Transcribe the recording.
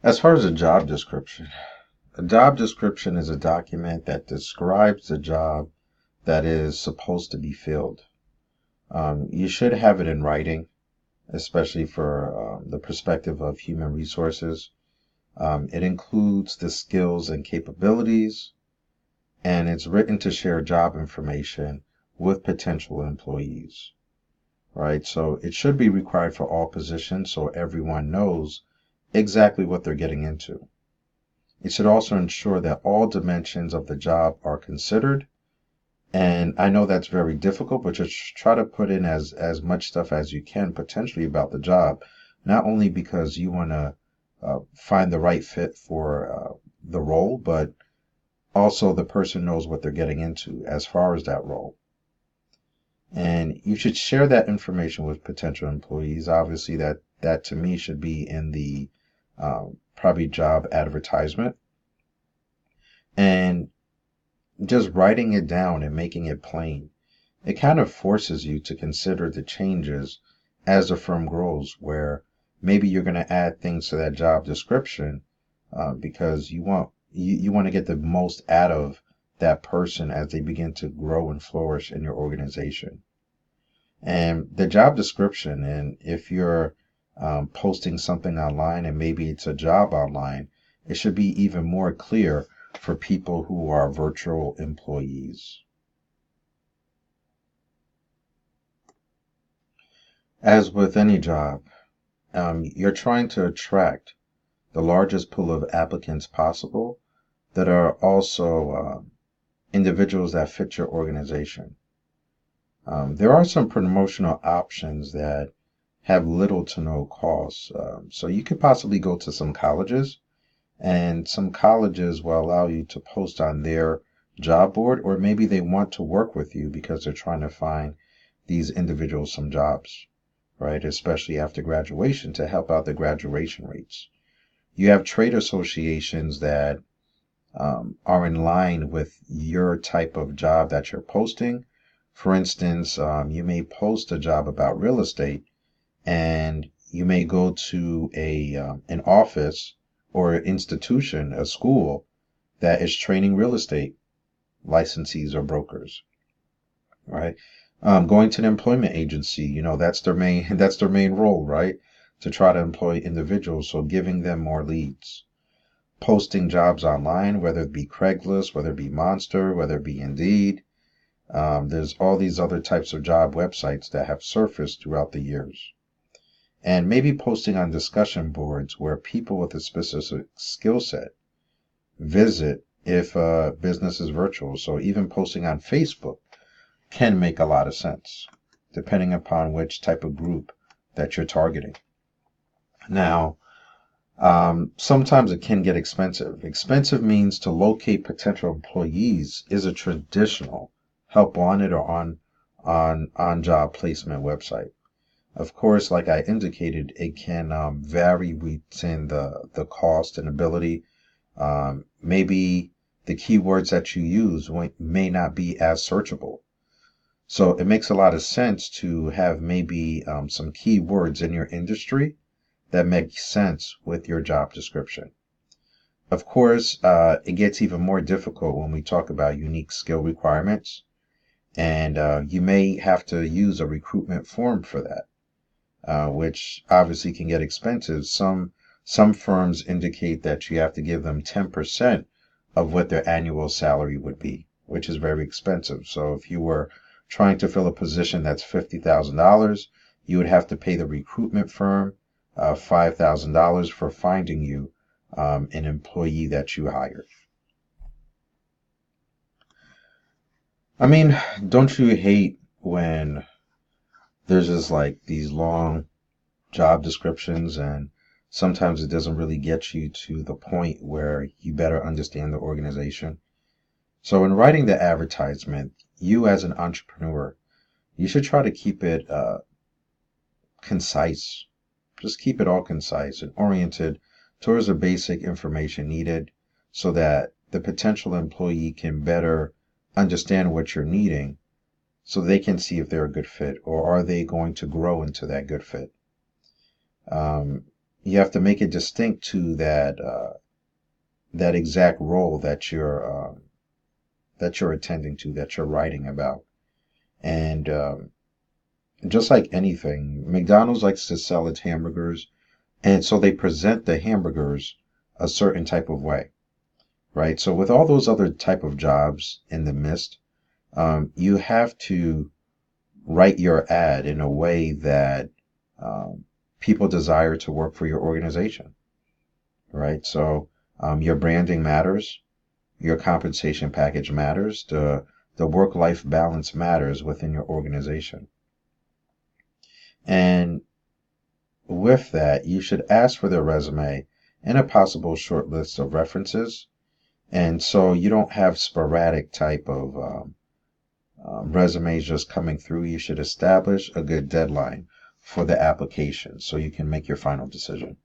As far as a job description is a document that describes the job that is supposed to be filled. You should have it in writing, especially for the perspective of human resources. It includes the skills and capabilities, and it's written to share job information with potential employees, right? So it should be required for all positions so everyone knows exactly what they're getting into. It should also ensure that all dimensions of the job are considered. And I know that's very difficult, but just try to put in as much stuff as you can potentially about the job, not only because you want to find the right fit for the role, but also the person knows what they're getting into as far as that role. And you should share that information with potential employees. Obviously, that to me should be in the probably job advertisement. And just writing it down and making it plain, it kind of forces you to consider the changes as the firm grows, where maybe you're going to add things to that job description because you want to get the most out of that person as they begin to grow and flourish in your organization. And the job description, and if you're posting something online and maybe it's a job online, it should be even more clear for people who are virtual employees. As with any job, you're trying to attract the largest pool of applicants possible that are also individuals that fit your organization. There are some promotional options that have little to no cost. So you could possibly go to some colleges, and some colleges will allow you to post on their job board, or maybe they want to work with you because they're trying to find these individuals some jobs, right? Especially after graduation to help out the graduation rates. You have trade associations that are in line with your type of job that you're posting. For instance, you may post a job about real estate, and you may go to an office or an institution, a school that is training real estate licensees or brokers, right? Going to an employment agency, that's their main that's their main role, right? To try to employ individuals, so giving them more leads. Posting jobs online, whether it be Craigslist, whether it be Monster, whether it be Indeed. There's all these other types of job websites that have surfaced throughout the years. And maybe posting on discussion boards where people with a specific skill set visit if business is virtual. So even posting on Facebook can make a lot of sense, depending upon which type of group that you're targeting. Now, sometimes it can get expensive. Expensive means to locate potential employees is a traditional help wanted or on job placement website. Of course, like I indicated, it can vary within the cost and ability. Maybe the keywords that you use may not be as searchable. So it makes a lot of sense to have maybe some keywords in your industry that make sense with your job description. Of course, it gets even more difficult when we talk about unique skill requirements, and you may have to use a recruitment form for that. Which obviously can get expensive. Some firms indicate that you have to give them 10% of what their annual salary would be, which is very expensive. So if you were trying to fill a position that's $50,000, you would have to pay the recruitment firm $5,000 for finding you an employee that you hired. I mean, don't you hate when there's just like these long job descriptions, and sometimes it doesn't really get you to the point where you better understand the organization? So in writing the advertisement, you as an entrepreneur, you should try to keep it concise. Just keep it all concise and oriented towards the basic information needed so that the potential employee can better understand what you're needing, so they can see if they're a good fit or are they going to grow into that good fit. Um, you have to make it distinct to that exact role that you're attending to, that you're writing about. And just like anything, McDonald's likes to sell its hamburgers, and so they present the hamburgers a certain type of way, right? So with all those other type of jobs in the midst, you have to write your ad in a way that people desire to work for your organization, right? So your branding matters, your compensation package matters, the work-life balance matters within your organization. And with that, you should ask for their resume and a possible short list of references. And so you don't have sporadic type of resumes just coming through. You should establish a good deadline for the application so you can make your final decision.